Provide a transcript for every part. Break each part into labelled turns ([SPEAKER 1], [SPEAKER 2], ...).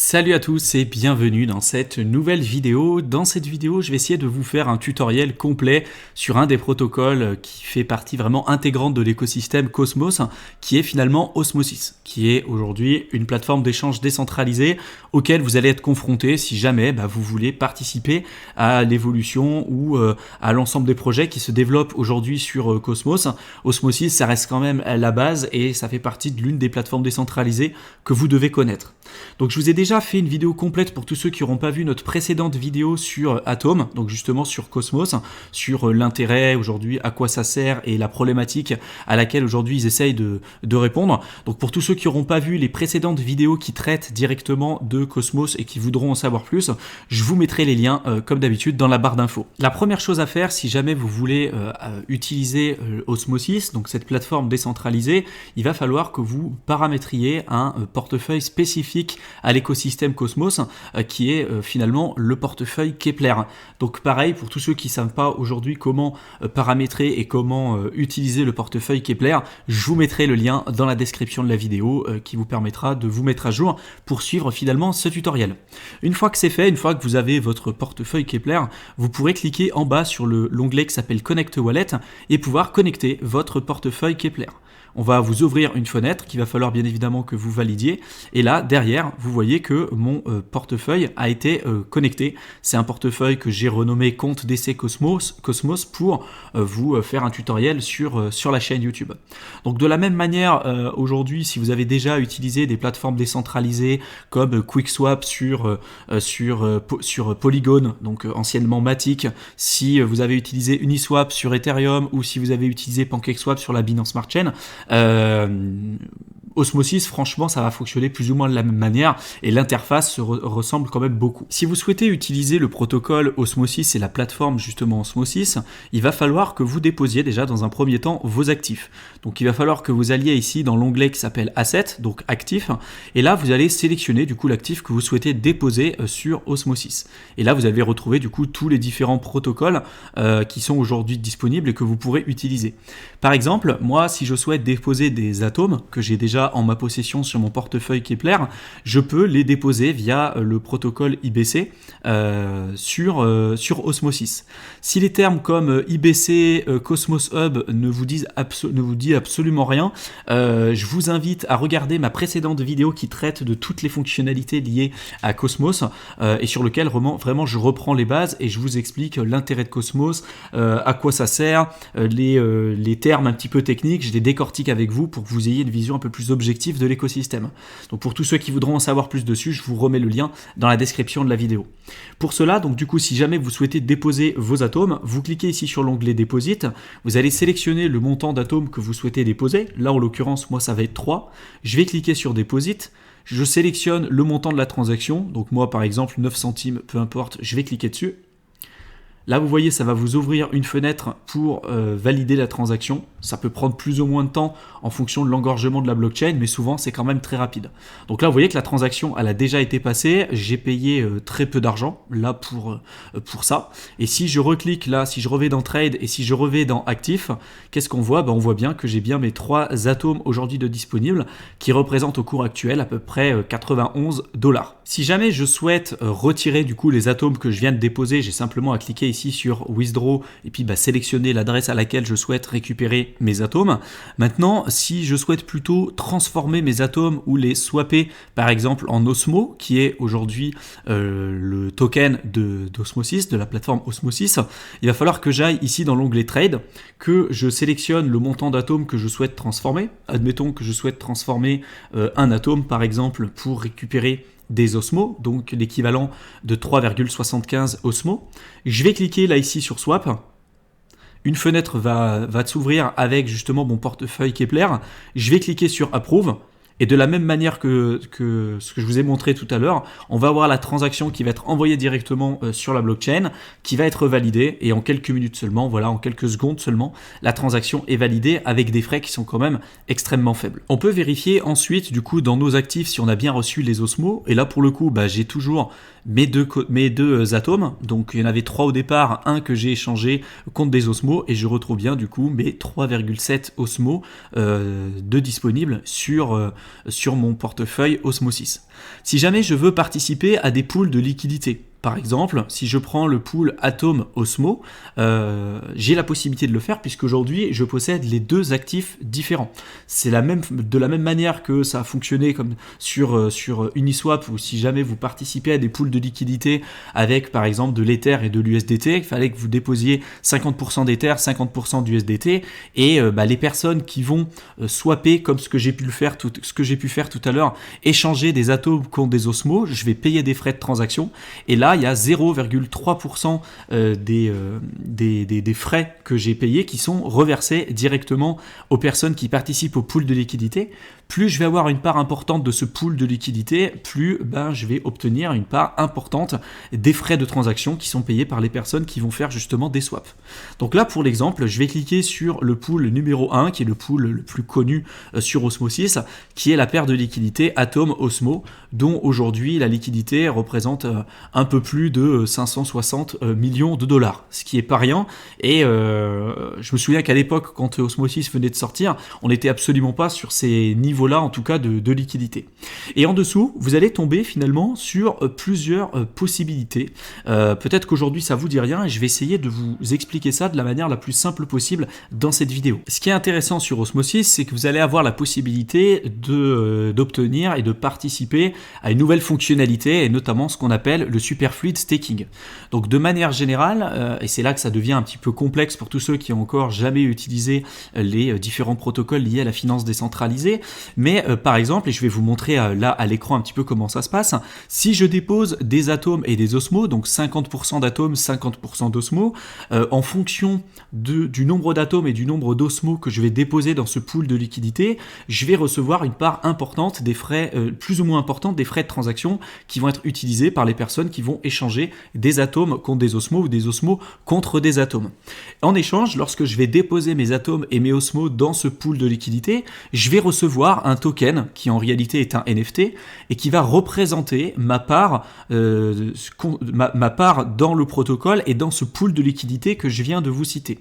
[SPEAKER 1] Salut à tous et bienvenue dans cette nouvelle vidéo. Dans cette vidéo, je vais essayer de vous faire un tutoriel complet sur un des protocoles qui fait partie vraiment intégrante de l'écosystème Cosmos, qui est finalement Osmosis, qui est aujourd'hui une plateforme d'échange décentralisée auquel vous allez être confronté si jamais vous voulez participer à l'évolution ou à l'ensemble des projets qui se développent aujourd'hui sur Cosmos. Osmosis, ça reste quand même la base et ça fait partie de l'une des plateformes décentralisées que vous devez connaître. Donc je vous ai déjà fait une vidéo complète pour tous ceux qui n'auront pas vu notre précédente vidéo sur Atom, donc justement sur Cosmos, sur l'intérêt aujourd'hui, à quoi ça sert et la problématique à laquelle aujourd'hui ils essayent de répondre. Donc pour tous ceux qui n'auront pas vu les précédentes vidéos qui traitent directement de Cosmos et qui voudront en savoir plus, je vous mettrai les liens comme d'habitude dans la barre d'infos. La première chose à faire si jamais vous voulez utiliser Osmosis, donc cette plateforme décentralisée, il va falloir que vous paramétriez un portefeuille spécifique à l'écosystème Cosmos qui est finalement le portefeuille Kepler. Donc pareil, pour tous ceux qui ne savent pas aujourd'hui comment paramétrer et comment utiliser le portefeuille Kepler, je vous mettrai le lien dans la description de la vidéo qui vous permettra de vous mettre à jour pour suivre finalement ce tutoriel. Une fois que c'est fait, une fois que vous avez votre portefeuille Kepler, vous pourrez cliquer en bas sur l'onglet qui s'appelle Connect Wallet et pouvoir connecter votre portefeuille Kepler. On va vous ouvrir une fenêtre qu'il va falloir bien évidemment que vous validiez. Et là, derrière, vous voyez que mon portefeuille a été connecté. C'est un portefeuille que j'ai renommé Compte DC Cosmos pour vous faire un tutoriel sur la chaîne YouTube. Donc de la même manière, aujourd'hui, si vous avez déjà utilisé des plateformes décentralisées comme QuickSwap sur Polygon, donc anciennement Matic, si vous avez utilisé Uniswap sur Ethereum ou si vous avez utilisé PancakeSwap sur la Binance Smart Chain, Osmosis, franchement, ça va fonctionner plus ou moins de la même manière et l'interface se ressemble quand même beaucoup. Si vous souhaitez utiliser le protocole Osmosis et la plateforme justement Osmosis, il va falloir que vous déposiez déjà dans un premier temps vos actifs. Donc il va falloir que vous alliez ici dans l'onglet qui s'appelle Assets, donc actifs, et là vous allez sélectionner du coup l'actif que vous souhaitez déposer sur Osmosis. Et là vous allez retrouver du coup tous les différents protocoles qui sont aujourd'hui disponibles et que vous pourrez utiliser. Par exemple, moi si je souhaite déposer des atomes que j'ai déjà en ma possession sur mon portefeuille Kepler, je peux les déposer via le protocole IBC sur Osmosis. Si les termes comme IBC, Cosmos Hub ne vous disent absolument rien, je vous invite à regarder ma précédente vidéo qui traite de toutes les fonctionnalités liées à Cosmos et sur lequel vraiment je reprends les bases et je vous explique l'intérêt de Cosmos, à quoi ça sert, les termes un petit peu techniques, je les décortique avec vous pour que vous ayez une vision un peu plus objective de l'écosystème. Donc pour tous ceux qui voudront en savoir plus dessus, je vous remets le lien dans la description de la vidéo. Pour cela, donc du coup, si jamais vous souhaitez déposer vos atomes, vous cliquez ici sur l'onglet Deposit, vous allez sélectionner le montant d'atomes que vous souhaitez déposer. Là, en l'occurrence, moi, ça va être 3. Je vais cliquer sur Deposit. Je sélectionne le montant de la transaction. Donc moi, par exemple, 9 centimes, peu importe, je vais cliquer dessus. Là, vous voyez, ça va vous ouvrir une fenêtre pour valider la transaction. Ça peut prendre plus ou moins de temps en fonction de l'engorgement de la blockchain, mais souvent, c'est quand même très rapide. Donc là, vous voyez que la transaction, elle a déjà été passée. J'ai payé très peu d'argent, là, pour ça. Et si je reclique là, si je revais dans Trade et si je revais dans Actif, qu'est-ce qu'on voit ? On voit bien que j'ai bien mes 3 atomes aujourd'hui de disponibles qui représentent au cours actuel à peu près 91 $. Si jamais je souhaite retirer du coup les atomes que je viens de déposer, j'ai simplement à cliquer ici sur Withdraw et puis sélectionner l'adresse à laquelle je souhaite récupérer mes atomes. Maintenant, si je souhaite plutôt transformer mes atomes ou les swapper par exemple en Osmo, qui est aujourd'hui le token d'Osmosis, de la plateforme Osmosis, il va falloir que j'aille ici dans l'onglet Trade, que je sélectionne le montant d'atomes que je souhaite transformer. Admettons que je souhaite transformer un atome par exemple pour récupérer des osmos, donc l'équivalent de 3,75 osmos. Je vais cliquer là ici sur Swap. Une fenêtre va s'ouvrir avec justement mon portefeuille Kepler. Je vais cliquer sur Approve. Et de la même manière que ce que je vous ai montré tout à l'heure, on va avoir la transaction qui va être envoyée directement sur la blockchain, qui va être validée, et en quelques minutes seulement, voilà, en quelques secondes seulement, la transaction est validée avec des frais qui sont quand même extrêmement faibles. On peut vérifier ensuite, du coup, dans nos actifs, si on a bien reçu les osmos, et là, pour le coup, j'ai toujours mes deux atomes, donc il y en avait 3 au départ, un que j'ai échangé contre des osmos, et je retrouve bien, du coup, mes 3,7 osmos de disponibles sur sur mon portefeuille Osmosis. Si jamais je veux participer à des pools de liquidité, par exemple, si je prends le pool Atom Osmo, j'ai la possibilité de le faire puisqu'aujourd'hui je possède les deux actifs différents. C'est de la même manière que ça a fonctionné comme sur Uniswap, où si jamais vous participez à des pools de liquidité avec par exemple de l'Ether et de l'USDT, il fallait que vous déposiez 50% d'Ether, 50% d'USDT, et les personnes qui vont swapper comme ce que j'ai pu faire tout à l'heure, échanger des atomes contre des Osmo, je vais payer des frais de transaction, et là il y a 0,3% des frais que j'ai payés qui sont reversés directement aux personnes qui participent au pool de liquidité. Plus je vais avoir une part importante de ce pool de liquidité, plus je vais obtenir une part importante des frais de transaction qui sont payés par les personnes qui vont faire justement des swaps. Donc là, pour l'exemple, je vais cliquer sur le pool numéro 1, qui est le pool le plus connu sur Osmosis, qui est la paire de liquidité Atom Osmo, dont aujourd'hui la liquidité représente un peu plus de 560 millions de dollars, ce qui est pas rien. Et je me souviens qu'à l'époque, quand Osmosis venait de sortir, on n'était absolument pas sur ces niveaux là en tout cas de liquidité. Et en dessous, vous allez tomber finalement sur plusieurs possibilités. Peut-être qu'aujourd'hui ça vous dit rien et je vais essayer de vous expliquer ça de la manière la plus simple possible dans cette vidéo. Ce qui est intéressant sur Osmosis, c'est que vous allez avoir la possibilité d'obtenir et de participer à une nouvelle fonctionnalité, et notamment ce qu'on appelle le superfluid staking. Donc de manière générale, et c'est là que ça devient un petit peu complexe pour tous ceux qui ont encore jamais utilisé les différents protocoles liés à la finance décentralisée, mais par exemple, et je vais vous montrer là à l'écran un petit peu comment ça se passe, si je dépose des atomes et des osmos, donc 50% d'atomes, 50% d'osmos, en fonction du nombre d'atomes et du nombre d'osmos que je vais déposer dans ce pool de liquidité, je vais recevoir une part importante des frais, plus ou moins importante des frais de transaction qui vont être utilisés par les personnes qui vont échanger des atomes contre des osmos ou des osmos contre des atomes. En échange, lorsque je vais déposer mes atomes et mes osmos dans ce pool de liquidité, je vais recevoir un token qui en réalité est un NFT et qui va représenter ma part dans le protocole et dans ce pool de liquidité que je viens de vous citer.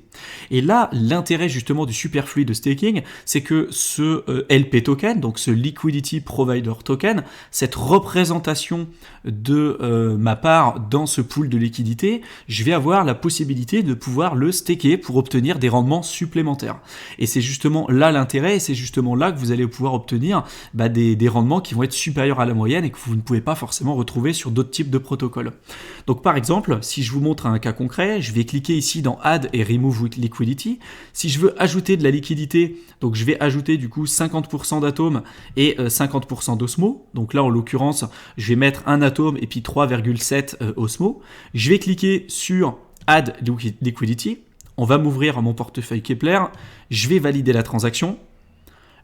[SPEAKER 1] Et là, l'intérêt justement du superfluid staking, c'est que ce LP token, donc ce Liquidity Provider Token, cette représentation de ma part dans ce pool de liquidité, je vais avoir la possibilité de pouvoir le staker pour obtenir des rendements supplémentaires. Et c'est justement là l'intérêt, et c'est justement là que vous allez pouvoir obtenir des rendements qui vont être supérieurs à la moyenne et que vous ne pouvez pas forcément retrouver sur d'autres types de protocoles. Donc par exemple, si je vous montre un cas concret, je vais cliquer ici dans Add et Remove with Liquidity. Si je veux ajouter de la liquidité, donc je vais ajouter du coup 50% d'atomes et 50% d'osmos. Donc là en l'occurrence, je vais mettre un atome et puis 3,7 osmos. Je vais cliquer sur Add Liquidity. On va m'ouvrir mon portefeuille Kepler. Je vais valider la transaction.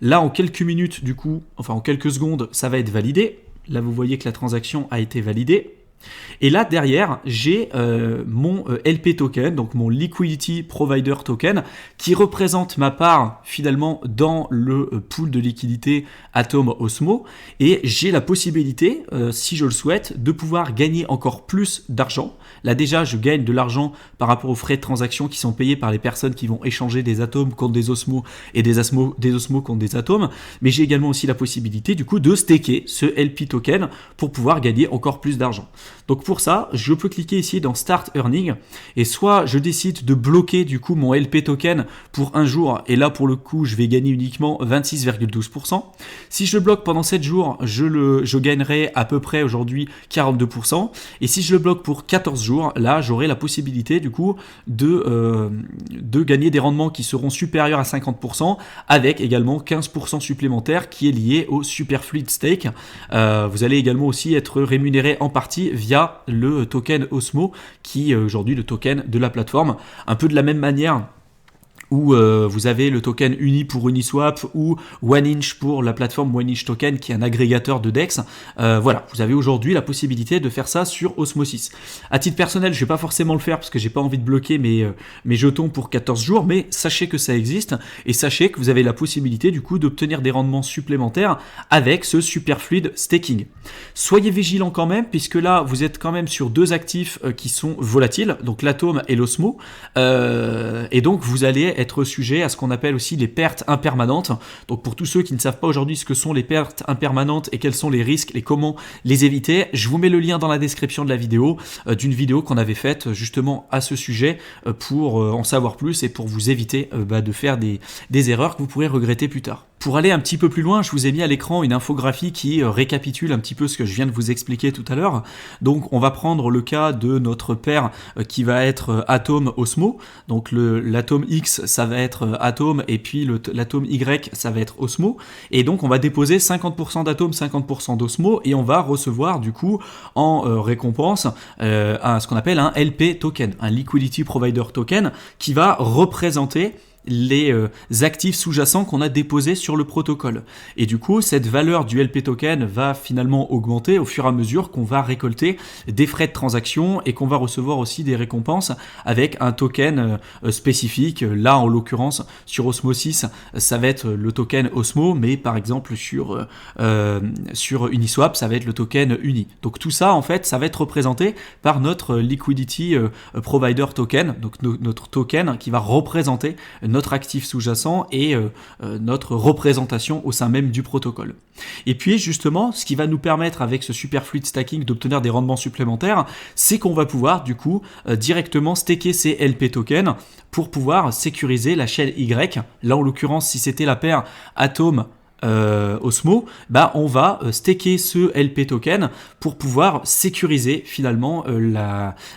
[SPEAKER 1] Là, en quelques minutes, du coup, enfin en quelques secondes, ça va être validé. Là, vous voyez que la transaction a été validée. Et là, derrière, j'ai mon LP token, donc mon Liquidity Provider Token, qui représente ma part finalement dans le pool de liquidité Atom Osmo. Et j'ai la possibilité, si je le souhaite, de pouvoir gagner encore plus d'argent. Là déjà, je gagne de l'argent par rapport aux frais de transaction qui sont payés par les personnes qui vont échanger des atomes contre des osmos et des osmos contre des atomes. Mais j'ai également aussi la possibilité du coup de staker ce LP token pour pouvoir gagner encore plus d'argent. Donc pour ça, je peux cliquer ici dans Start Earning et soit je décide de bloquer du coup mon LP token pour un jour et là pour le coup je vais gagner uniquement 26,12%. Si je le bloque pendant 7 jours, je gagnerai à peu près aujourd'hui 42%, et si je le bloque pour 14 jours, là j'aurai la possibilité du coup de gagner des rendements qui seront supérieurs à 50% avec également 15% supplémentaire qui est lié au Superfluid Stake. Vous allez également aussi être rémunéré en partie via le token Osmo qui est aujourd'hui le token de la plateforme, un peu de la même manière où vous avez le token Uni pour Uniswap ou OneInch pour la plateforme OneInch Token qui est un agrégateur de DEX. Voilà, vous avez aujourd'hui la possibilité de faire ça sur Osmosis. À titre personnel, je ne vais pas forcément le faire parce que j'ai pas envie de bloquer mes jetons pour 14 jours, mais sachez que ça existe et sachez que vous avez la possibilité du coup d'obtenir des rendements supplémentaires avec ce Superfluid Staking. Soyez vigilants quand même puisque là vous êtes quand même sur deux actifs qui sont volatiles, donc l'atome et l'osmo, et donc vous allez être être sujet à ce qu'on appelle aussi les pertes impermanentes. Donc pour tous ceux qui ne savent pas aujourd'hui ce que sont les pertes impermanentes et quels sont les risques et comment les éviter, je vous mets le lien dans la description de la vidéo, d'une vidéo qu'on avait faite justement à ce sujet pour en savoir plus et pour vous éviter de faire des erreurs que vous pourrez regretter plus tard. Pour aller un petit peu plus loin, je vous ai mis à l'écran une infographie qui récapitule un petit peu ce que je viens de vous expliquer tout à l'heure. Donc on va prendre le cas de notre paire qui va être atome osmo. Donc l'atome X ça va être atome et puis l'atome Y ça va être osmo. Et donc on va déposer 50% d'atome, 50% d'osmo et on va recevoir du coup en récompense ce qu'on appelle un LP token, un Liquidity Provider Token qui va représenter les actifs sous-jacents qu'on a déposés sur le protocole. Et du coup, cette valeur du LP token va finalement augmenter au fur et à mesure qu'on va récolter des frais de transaction et qu'on va recevoir aussi des récompenses avec un token spécifique. Là, en l'occurrence, sur Osmosis, ça va être le token Osmo, mais par exemple sur Uniswap, ça va être le token Uni. Donc tout ça, en fait, ça va être représenté par notre Liquidity Provider Token, donc notre token qui va représenter notre actif sous-jacent et notre représentation au sein même du protocole. Et puis justement, ce qui va nous permettre avec ce Superfluid Stacking d'obtenir des rendements supplémentaires, c'est qu'on va pouvoir du coup directement staker ces LP tokens pour pouvoir sécuriser la chaîne Y. Là en l'occurrence, si c'était la paire Atom Osmo, on va staker ce LP token pour pouvoir sécuriser finalement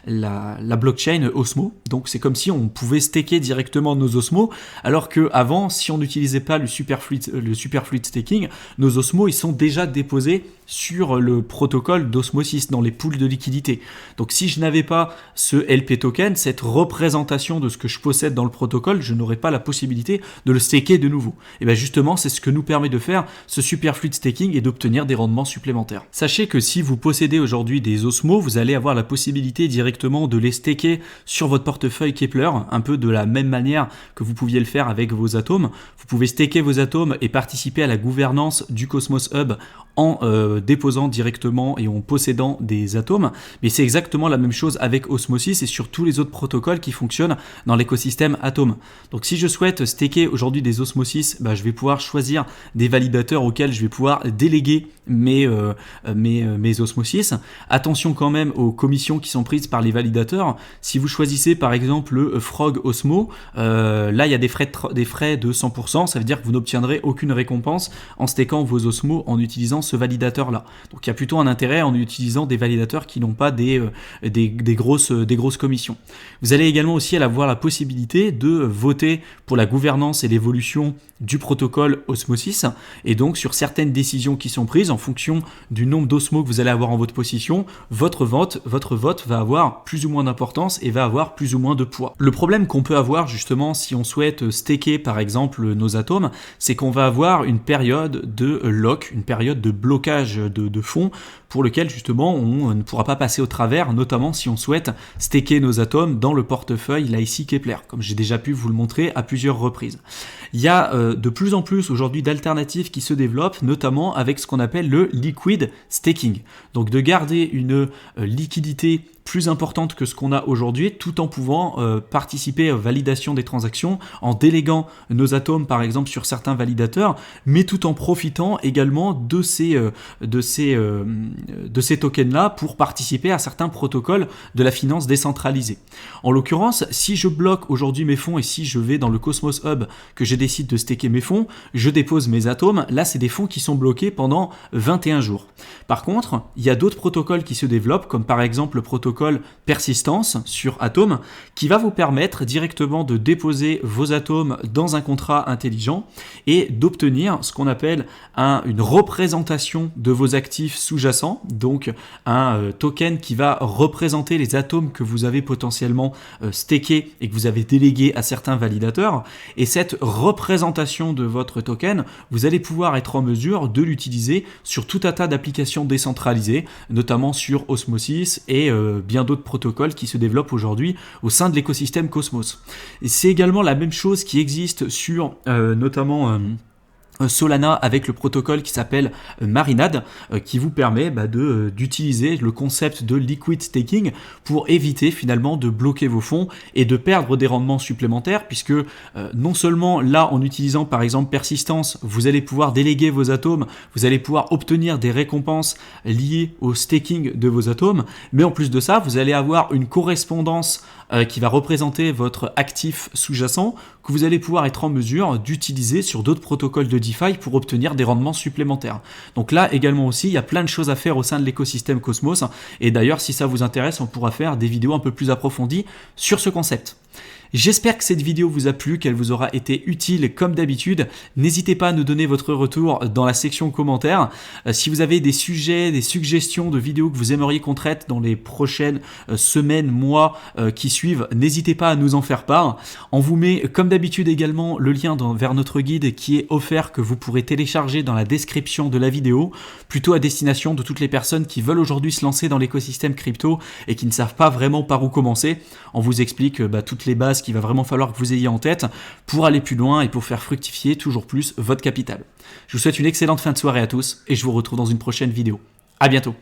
[SPEAKER 1] la blockchain Osmo. Donc c'est comme si on pouvait staker directement nos Osmo, alors que avant, si on n'utilisait pas le superfluid staking, nos Osmo ils sont déjà déposés sur le protocole d'Osmosis dans les pools de liquidité. Donc si je n'avais pas ce LP token, cette représentation de ce que je possède dans le protocole, je n'aurais pas la possibilité de le staker de nouveau. Et bien justement, c'est ce que nous permet de faire ce Superfluid Staking et d'obtenir des rendements supplémentaires. Sachez que si vous possédez aujourd'hui des Osmo, vous allez avoir la possibilité directement de les staker sur votre portefeuille Kepler, un peu de la même manière que vous pouviez le faire avec vos atomes. Vous pouvez staker vos atomes et participer à la gouvernance du Cosmos Hub en déposant directement et en possédant des atomes, mais c'est exactement la même chose avec Osmosis et sur tous les autres protocoles qui fonctionnent dans l'écosystème Atom. Donc si je souhaite staker aujourd'hui des Osmosis, je vais pouvoir choisir des validateurs auxquels je vais pouvoir déléguer mes Osmosis. Attention quand même aux commissions qui sont prises par les validateurs. Si vous choisissez par exemple le Frog Osmo, là il y a des frais de 100%, ça veut dire que vous n'obtiendrez aucune récompense en stakant vos Osmo en utilisant ce validateur là. Donc il y a plutôt un intérêt en utilisant des validateurs qui n'ont pas des grosses commissions. Vous allez également aussi avoir la possibilité de voter pour la gouvernance et l'évolution du protocole Osmosis, et donc sur certaines décisions qui sont prises en fonction du nombre d'osmos que vous allez avoir en votre possession, votre vote va avoir plus ou moins d'importance et va avoir plus ou moins de poids. Le problème qu'on peut avoir justement si on souhaite staker par exemple nos atomes, c'est qu'on va avoir une période de lock, une période de blocage de fonds pour lequel justement on ne pourra pas passer au travers, notamment si on souhaite staker nos atomes dans le portefeuille là ici Kepler, comme j'ai déjà pu vous le montrer à plusieurs reprises. Il y a de plus en plus aujourd'hui d'alternatives qui se développent, notamment avec ce qu'on appelle le liquid staking. Donc de garder une liquidité plus importante que ce qu'on a aujourd'hui, tout en pouvant participer à la validation des transactions, en déléguant nos atomes par exemple sur certains validateurs, mais tout en profitant également de ces tokens-là pour participer à certains protocoles de la finance décentralisée. En l'occurrence, si je bloque aujourd'hui mes fonds et si je vais dans le Cosmos Hub, que je décide de staker mes fonds, je dépose mes atomes, là c'est des fonds qui sont bloqués pendant 21 jours. Par contre, il y a d'autres protocoles qui se développent, comme par exemple le protocole Persistance sur Atom, qui va vous permettre directement de déposer vos atomes dans un contrat intelligent et d'obtenir ce qu'on appelle une représentation de vos actifs sous-jacents, donc un token qui va représenter les atomes que vous avez potentiellement stakés et que vous avez délégués à certains validateurs. Et cette représentation de votre token, vous allez pouvoir être en mesure de l'utiliser sur tout un tas d'applications décentralisées, notamment sur Osmosis et bien d'autres protocoles qui se développent aujourd'hui au sein de l'écosystème Cosmos. Et c'est également la même chose qui existe sur notamment Solana avec le protocole qui s'appelle Marinade, qui vous permet d'utiliser le concept de liquid staking pour éviter finalement de bloquer vos fonds et de perdre des rendements supplémentaires, puisque non seulement là, en utilisant par exemple persistance, vous allez pouvoir déléguer vos atomes, vous allez pouvoir obtenir des récompenses liées au staking de vos atomes, mais en plus de ça, vous allez avoir une correspondance qui va représenter votre actif sous-jacent que vous allez pouvoir être en mesure d'utiliser sur d'autres protocoles de DeFi pour obtenir des rendements supplémentaires. Donc là également aussi, il y a plein de choses à faire au sein de l'écosystème Cosmos, et d'ailleurs si ça vous intéresse, on pourra faire des vidéos un peu plus approfondies sur ce concept. J'espère que cette vidéo vous a plu, qu'elle vous aura été utile comme d'habitude. N'hésitez pas à nous donner votre retour dans la section commentaires. Si vous avez des sujets, des suggestions de vidéos que vous aimeriez qu'on traite dans les prochaines semaines, mois qui suivent, n'hésitez pas à nous en faire part. On vous met comme d'habitude également le lien vers notre guide qui est offert, que vous pourrez télécharger dans la description de la vidéo, plutôt à destination de toutes les personnes qui veulent aujourd'hui se lancer dans l'écosystème crypto et qui ne savent pas vraiment par où commencer. On vous explique toutes les bases qu'il va vraiment falloir que vous ayez en tête pour aller plus loin et pour faire fructifier toujours plus votre capital. Je vous souhaite une excellente fin de soirée à tous et je vous retrouve dans une prochaine vidéo. À bientôt.